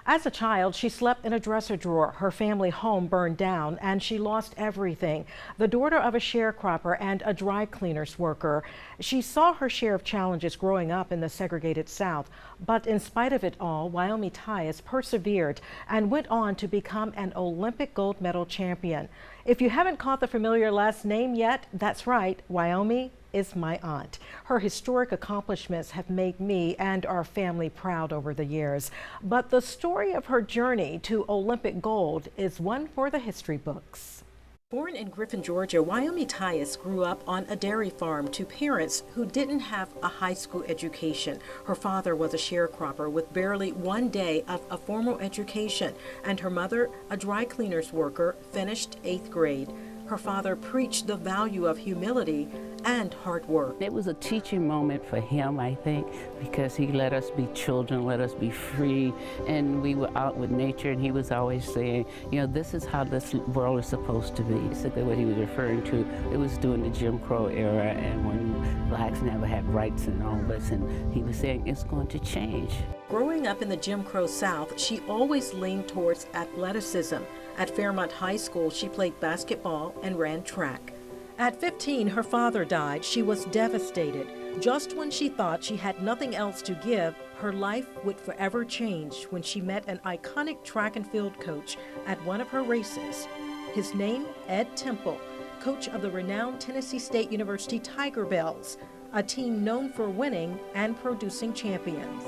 As a child, she slept in a dresser drawer. Her family home burned down and she lost everything. The daughter of a sharecropper and a dry cleaners worker, she saw her share of challenges growing up in the segregated South. But in spite of it all, Wyomia Tyus persevered and went on to become an Olympic gold medal champion. If you haven't caught the familiar last name yet, that's right, Wyomia is my aunt. Her historic accomplishments have made me and our family proud over the years. But the story of her journey to Olympic gold is one for the history books. Born in Griffin, Georgia, Wyomia Tyus grew up on a dairy farm to parents who didn't have a high school education. Her father was a sharecropper with barely one day of a formal education, and her mother, a dry cleaners worker, finished 8th grade. Her father preached the value of humility and hard work. It was a teaching moment for him, I think, because he let us be children, let us be free, and we were out with nature, and he was always saying, you know, this is how this world is supposed to be. Basically what he was referring to, it was during the Jim Crow era and when blacks never had rights and all this, and he was saying it's going to change. Growing up in the Jim Crow South, she always leaned towards athleticism. At Fairmont High School, she played basketball and ran track. At 15, her father died. She was devastated. Just when she thought she had nothing else to give, her life would forever change when she met an iconic track and field coach at one of her races. His name, Ed Temple, coach of the renowned Tennessee State University Tiger Bells, a team known for winning and producing champions.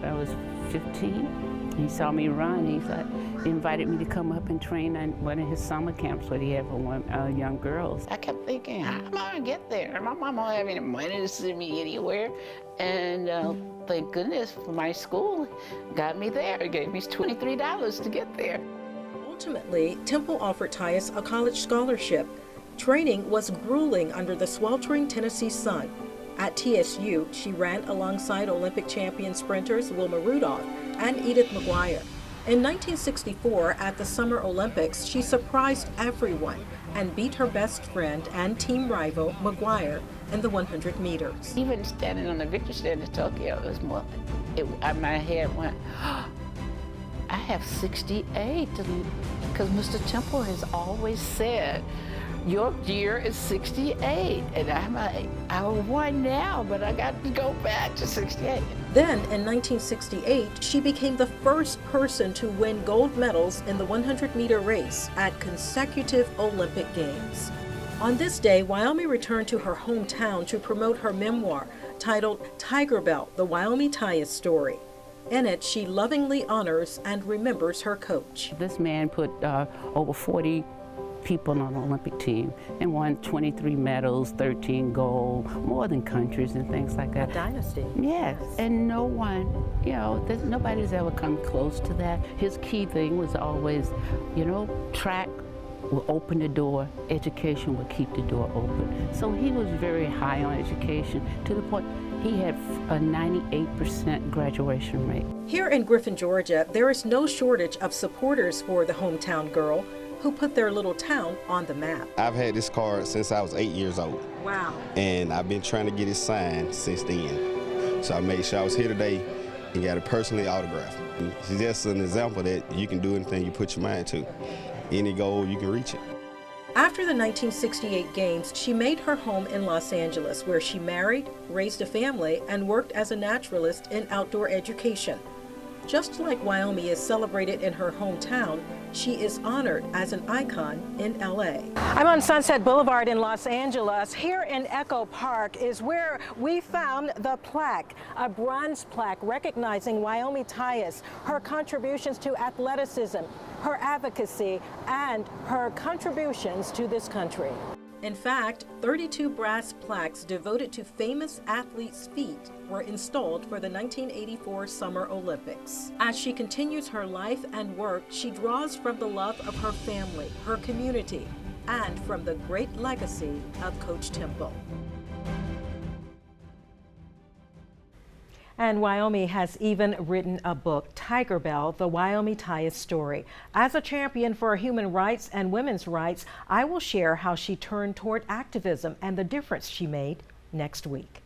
I was 15. He saw me run. He invited me to come up and train on one of his summer camps that he had for young girls. I kept thinking, how am I going to get there? My mom don't have any money to send me anywhere. And thank goodness for my school got me there. It gave me $23 to get there. Ultimately, Temple offered Tyus a college scholarship. Training was grueling under the sweltering Tennessee sun. At TSU, she ran alongside Olympic champion sprinters Wilma Rudolph and Edith McGuire. In 1964, at the Summer Olympics, she surprised everyone and beat her best friend and team rival, McGuire, in the 100 meters. Even standing on the victory stand in Tokyo, it was more, my head went, oh, I have 68, because Mr. Temple has always said, your year is 68, and I won now, but I got to go back to 68. Then, in 1968, she became the first person to win gold medals in the 100-meter race at consecutive Olympic Games. On this day, Wyomia returned to her hometown to promote her memoir titled Tiger Belt, the Wyomia Tyus Story. In it, she lovingly honors and remembers her coach. This man put over 40 people on the Olympic team and won 23 medals, 13 gold, more than countries and things like that. A dynasty. Yes, and no one, you know, nobody's ever come close to that. His key thing was always, you know, track will open the door, education will keep the door open. So he was very high on education to the point he had a 98% graduation rate. Here in Griffin, Georgia, there is no shortage of supporters for the hometown girl who put their little town on the map. I've had this card since I was 8 years old. Wow. And I've been trying to get it signed since then. So I made sure I was here today and got it personally autographed. It's just an example that you can do anything you put your mind to. Any goal, you can reach it. After the 1968 Games, she made her home in Los Angeles, where she married, raised a family, and worked as a naturalist in outdoor education. Just like Wyomia is celebrated in her hometown, she is honored as an icon in LA. I'm on Sunset Boulevard in Los Angeles. Here in Echo Park is where we found the plaque, a bronze plaque recognizing Wyomia Tyus, her contributions to athleticism, her advocacy, and her contributions to this country. In fact, 32 brass plaques devoted to famous athletes' feat were installed for the 1984 Summer Olympics. As she continues her life and work, she draws from the love of her family, her community, and from the great legacy of Coach Temple. And Wyomia has even written a book, Tiger Belt, the Wyomia Tyus Story. As a champion for human rights and women's rights, I will share how she turned toward activism and the difference she made next week.